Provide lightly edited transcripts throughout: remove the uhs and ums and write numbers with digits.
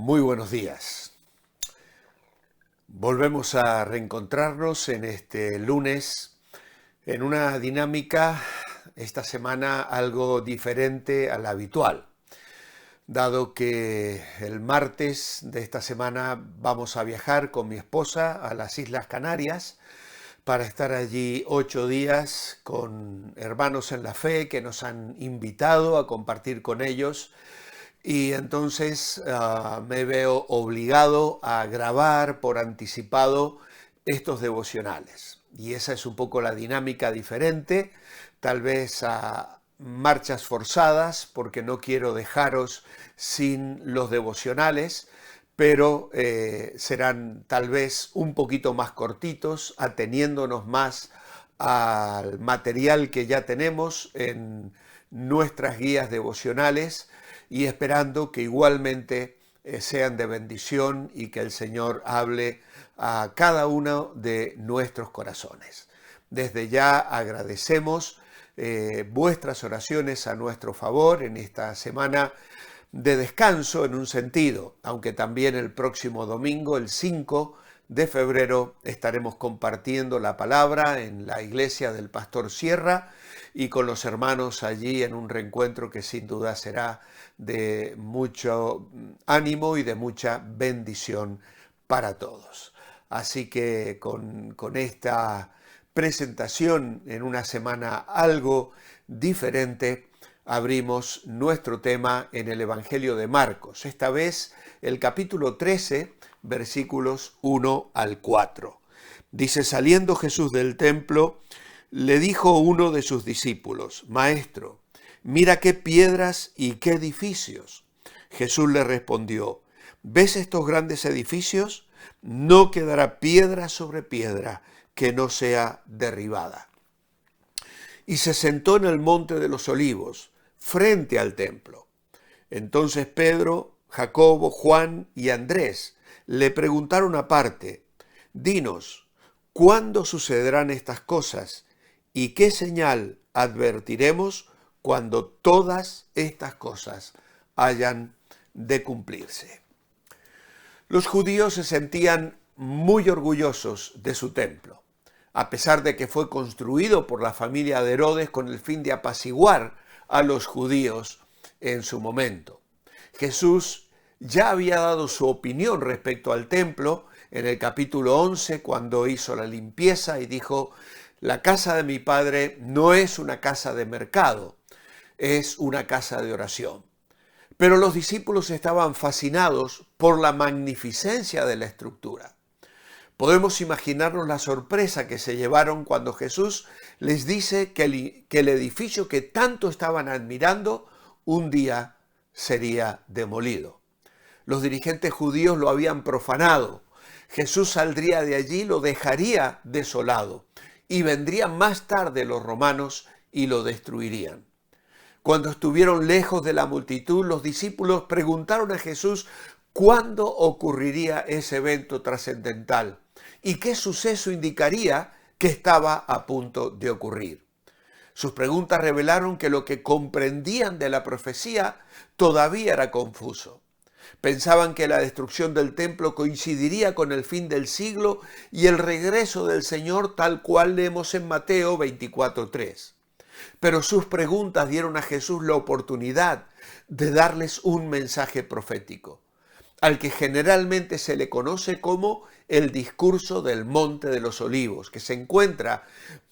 Muy buenos días. Volvemos a reencontrarnos en este lunes en una dinámica esta semana algo diferente a la habitual, dado que el martes de esta semana vamos a viajar con mi esposa a las Islas Canarias para estar allí 8 días con hermanos en la fe que nos han invitado a compartir con ellos. Y entonces me veo obligado a grabar por anticipado estos devocionales. Y esa es un poco la dinámica diferente, tal vez a marchas forzadas, porque no quiero dejaros sin los devocionales, pero serán tal vez un poquito más cortitos, ateniéndonos más al material que ya tenemos en nuestras guías devocionales, y esperando que igualmente sean de bendición y que el Señor hable a cada uno de nuestros corazones. Desde ya agradecemos vuestras oraciones a nuestro favor en esta semana de descanso en un sentido, aunque también el próximo domingo, el 5 de febrero, estaremos compartiendo la palabra en la iglesia del Pastor Sierra y con los hermanos allí en un reencuentro que sin duda será de mucho ánimo y de mucha bendición para todos. Así que con esta presentación en una semana algo diferente, abrimos nuestro tema en el Evangelio de Marcos, esta vez el capítulo 13, versículos 1 al 4. Dice: saliendo Jesús del templo, le dijo uno de sus discípulos: Maestro, mira qué piedras y qué edificios. Jesús le respondió: ¿ves estos grandes edificios? No quedará piedra sobre piedra que no sea derribada. Y se sentó en el monte de los olivos, frente al templo. Entonces Pedro, Jacobo, Juan y Andrés le preguntaron aparte: Dinos, ¿cuándo sucederán estas cosas? ¿Y qué señal advertiremos cuando todas estas cosas hayan de cumplirse? Los judíos se sentían muy orgullosos de su templo, a pesar de que fue construido por la familia de Herodes con el fin de apaciguar a los judíos en su momento. Jesús ya había dado su opinión respecto al templo en el capítulo 11, cuando hizo la limpieza y dijo: la casa de mi padre no es una casa de mercado, es una casa de oración. Pero los discípulos estaban fascinados por la magnificencia de la estructura. Podemos imaginarnos la sorpresa que se llevaron cuando Jesús les dice que el edificio que tanto estaban admirando un día sería demolido. Los dirigentes judíos lo habían profanado. Jesús saldría de allí, lo dejaría desolado, y vendrían más tarde los romanos y lo destruirían. Cuando estuvieron lejos de la multitud, los discípulos preguntaron a Jesús cuándo ocurriría ese evento trascendental y qué suceso indicaría que estaba a punto de ocurrir. Sus preguntas revelaron que lo que comprendían de la profecía todavía era confuso. Pensaban que la destrucción del templo coincidiría con el fin del siglo y el regreso del Señor, tal cual leemos en Mateo 24:3. Pero sus preguntas dieron a Jesús la oportunidad de darles un mensaje profético, al que generalmente se le conoce como el discurso del Monte de los Olivos, que se encuentra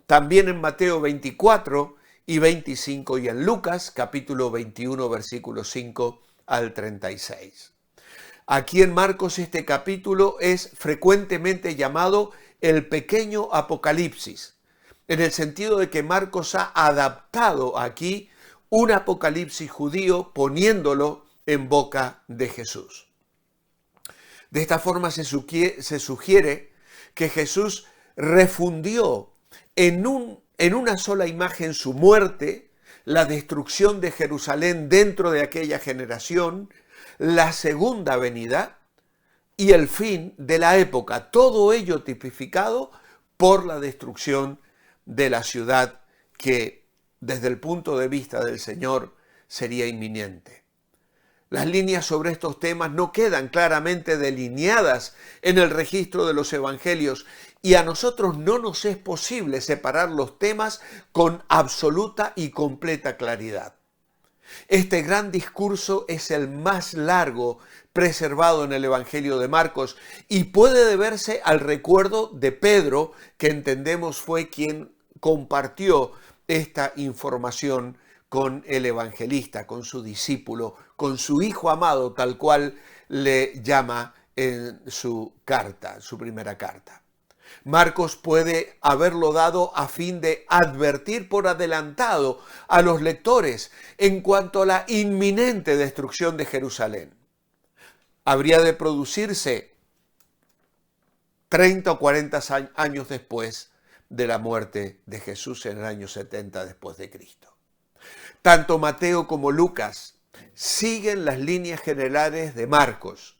también en Mateo 24 y 25 y en Lucas capítulo 21, versículos 5 al 36. Aquí en Marcos este capítulo es frecuentemente llamado el pequeño Apocalipsis, en el sentido de que Marcos ha adaptado aquí un apocalipsis judío poniéndolo en boca de Jesús. De esta forma se sugiere que Jesús refundió en una sola imagen su muerte, la destrucción de Jerusalén dentro de aquella generación, la segunda venida y el fin de la época, todo ello tipificado por la destrucción de la ciudad que desde el punto de vista del Señor sería inminente. Las líneas sobre estos temas no quedan claramente delineadas en el registro de los evangelios y a nosotros no nos es posible separar los temas con absoluta y completa claridad. Este gran discurso es el más largo preservado en el Evangelio de Marcos y puede deberse al recuerdo de Pedro, que entendemos fue quien compartió esta información con el evangelista, con su discípulo, con su hijo amado, tal cual le llama en su carta, su primera carta. Marcos puede haberlo dado a fin de advertir por adelantado a los lectores en cuanto a la inminente destrucción de Jerusalén. Habría de producirse 30 o 40 años después de la muerte de Jesús en el año 70 después de Cristo. Tanto Mateo como Lucas siguen las líneas generales de Marcos,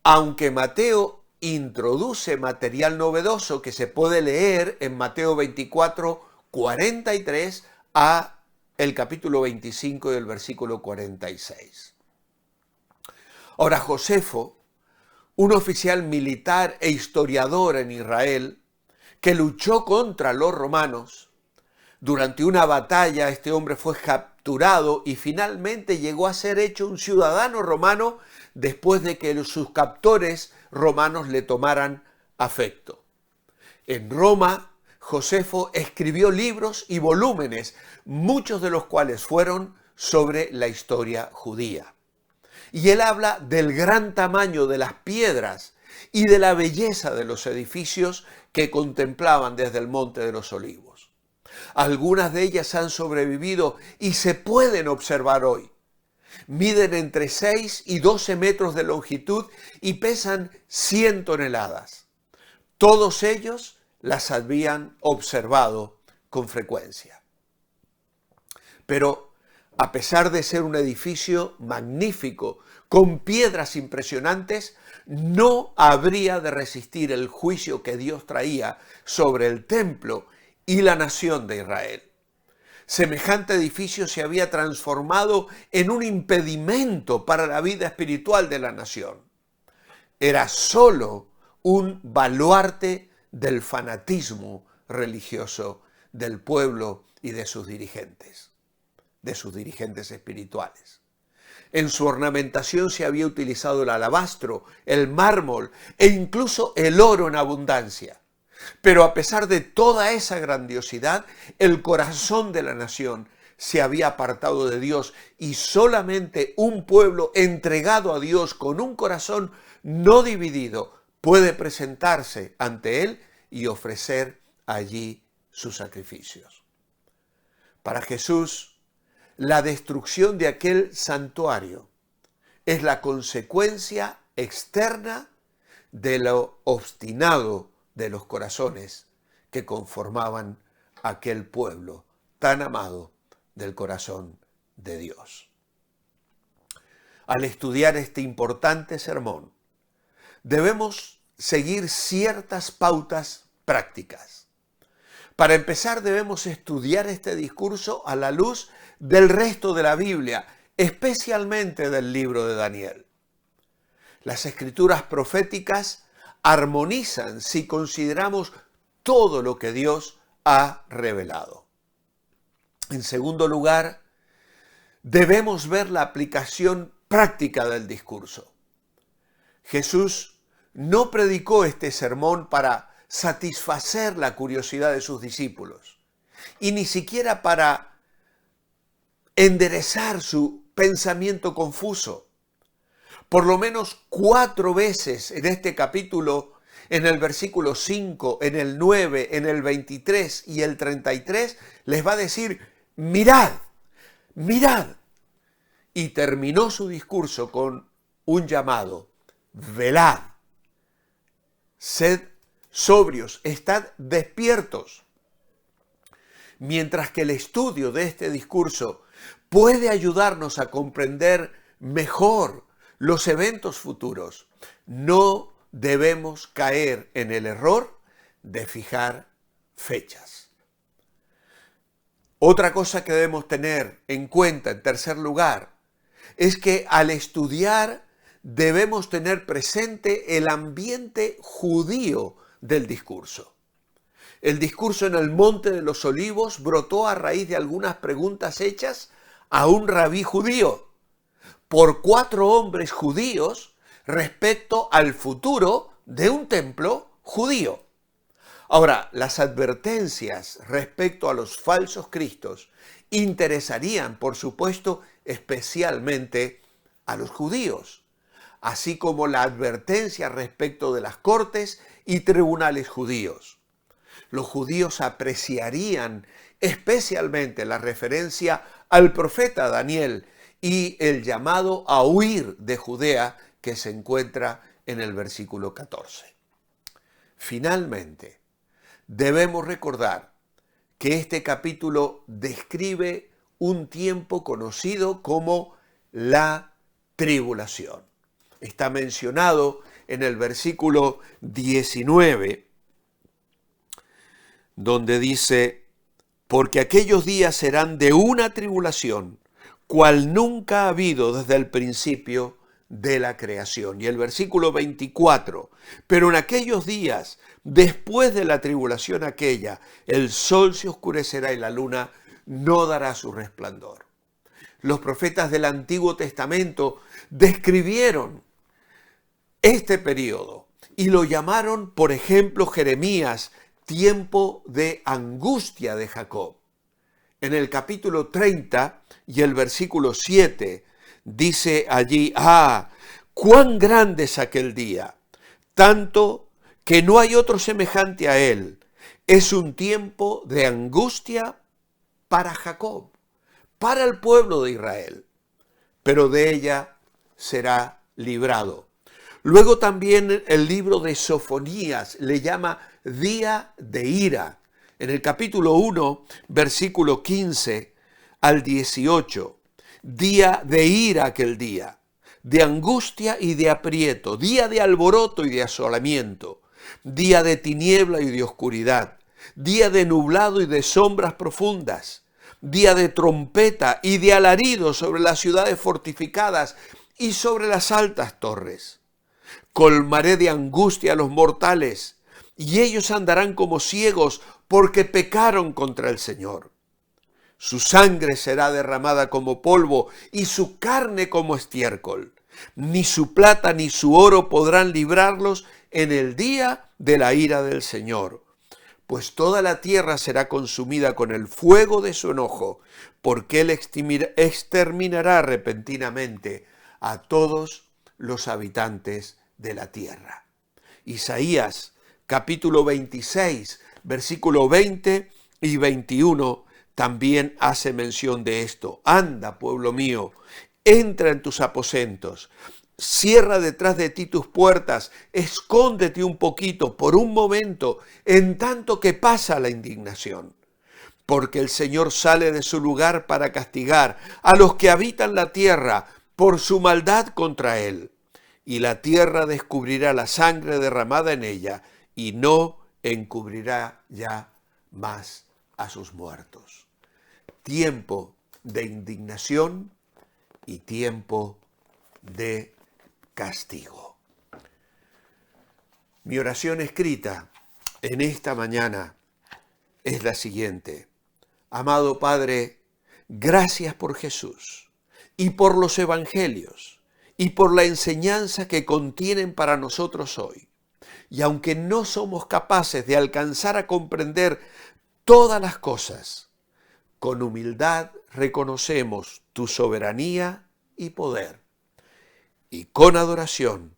aunque Mateo introduce material novedoso que se puede leer en Mateo 24, 43 a el capítulo 25 y el versículo 46. Ahora, Josefo, un oficial militar e historiador en Israel, que luchó contra los romanos, durante una batalla este hombre fue capturado y finalmente llegó a ser hecho un ciudadano romano después de que sus captores romanos le tomaran afecto. En Roma, Josefo escribió libros y volúmenes, muchos de los cuales fueron sobre la historia judía. Y él habla del gran tamaño de las piedras y de la belleza de los edificios que contemplaban desde el Monte de los Olivos. Algunas de ellas han sobrevivido y se pueden observar hoy. Miden entre 6 y 12 metros de longitud y pesan 100 toneladas. Todos ellos las habían observado con frecuencia. Pero a pesar de ser un edificio magnífico, con piedras impresionantes, no habría de resistir el juicio que Dios traía sobre el templo y la nación de Israel. Semejante edificio se había transformado en un impedimento para la vida espiritual de la nación. Era solo un baluarte del fanatismo religioso del pueblo y de sus dirigentes espirituales. En su ornamentación se había utilizado el alabastro, el mármol e incluso el oro en abundancia. Pero a pesar de toda esa grandiosidad, el corazón de la nación se había apartado de Dios y solamente un pueblo entregado a Dios con un corazón no dividido puede presentarse ante Él y ofrecer allí sus sacrificios. Para Jesús, la destrucción de aquel santuario es la consecuencia externa de lo obstinado de los corazones que conformaban aquel pueblo tan amado del corazón de Dios. Al estudiar este importante sermón, debemos seguir ciertas pautas prácticas. Para empezar, debemos estudiar este discurso a la luz del resto de la Biblia, especialmente del libro de Daniel. Las escrituras proféticas armonizan si consideramos todo lo que Dios ha revelado. En segundo lugar, debemos ver la aplicación práctica del discurso. Jesús no predicó este sermón para satisfacer la curiosidad de sus discípulos y ni siquiera para enderezar su pensamiento confuso. Por lo menos 4 veces en este capítulo, en el versículo 5, en el 9, en el 23 y el 33, les va a decir, mirad, mirad. Y terminó su discurso con un llamado, velad, sed sobrios, estad despiertos. Mientras que el estudio de este discurso puede ayudarnos a comprender mejor los eventos futuros, no debemos caer en el error de fijar fechas. Otra cosa que debemos tener en cuenta, en tercer lugar, es que al estudiar debemos tener presente el ambiente judío del discurso. El discurso en el Monte de los Olivos brotó a raíz de algunas preguntas hechas a un rabí judío por 4 hombres judíos respecto al futuro de un templo judío. Ahora, las advertencias respecto a los falsos cristos interesarían, por supuesto, especialmente a los judíos, así como la advertencia respecto de las cortes y tribunales judíos. Los judíos apreciarían especialmente la referencia al profeta Daniel y el llamado a huir de Judea que se encuentra en el versículo 14. Finalmente, debemos recordar que este capítulo describe un tiempo conocido como la tribulación. Está mencionado en el versículo 19, donde dice: porque aquellos días serán de una tribulación, cual nunca ha habido desde el principio de la creación. Y el versículo 24, pero en aquellos días, después de la tribulación aquella, el sol se oscurecerá y la luna no dará su resplandor. Los profetas del Antiguo Testamento describieron este periodo y lo llamaron, por ejemplo, Jeremías, tiempo de angustia de Jacob. En el capítulo 30 y el versículo 7 dice allí: cuán grande es aquel día, tanto que no hay otro semejante a él. Es un tiempo de angustia para Jacob, para el pueblo de Israel, pero de ella será librado. Luego también el libro de Sofonías le llama día de ira. En el capítulo 1, versículo 15 al 18, día de ira aquel día, de angustia y de aprieto, día de alboroto y de asolamiento, día de tiniebla y de oscuridad, día de nublado y de sombras profundas, día de trompeta y de alarido sobre las ciudades fortificadas y sobre las altas torres. Colmaré de angustia a los mortales, y ellos andarán como ciegos porque pecaron contra el Señor. Su sangre será derramada como polvo y su carne como estiércol. Ni su plata ni su oro podrán librarlos en el día de la ira del Señor. Pues toda la tierra será consumida con el fuego de su enojo, porque Él exterminará repentinamente a todos los habitantes de la tierra. Isaías capítulo 26, versículo 20 y 21 también hace mención de esto. Anda, pueblo mío, entra en tus aposentos, cierra detrás de ti tus puertas, escóndete un poquito, por un momento, en tanto que pasa la indignación. Porque el Señor sale de su lugar para castigar a los que habitan la tierra por su maldad contra Él. Y la tierra descubrirá la sangre derramada en ella, y no encubrirá ya más a sus muertos. Tiempo de indignación y tiempo de castigo. Mi oración escrita en esta mañana es la siguiente: amado Padre, gracias por Jesús y por los evangelios y por la enseñanza que contienen para nosotros hoy. Y aunque no somos capaces de alcanzar a comprender todas las cosas, con humildad reconocemos tu soberanía y poder. Y con adoración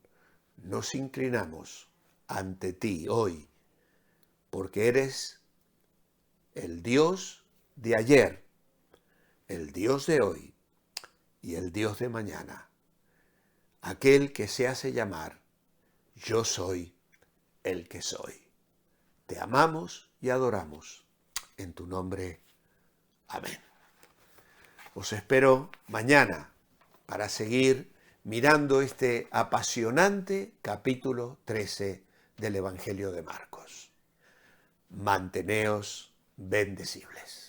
nos inclinamos ante ti hoy, porque eres el Dios de ayer, el Dios de hoy y el Dios de mañana, aquel que se hace llamar Yo soy el que soy. Te amamos y adoramos en tu nombre. Amén. Os espero mañana para seguir mirando este apasionante capítulo 13 del Evangelio de Marcos. Manteneos bendecibles.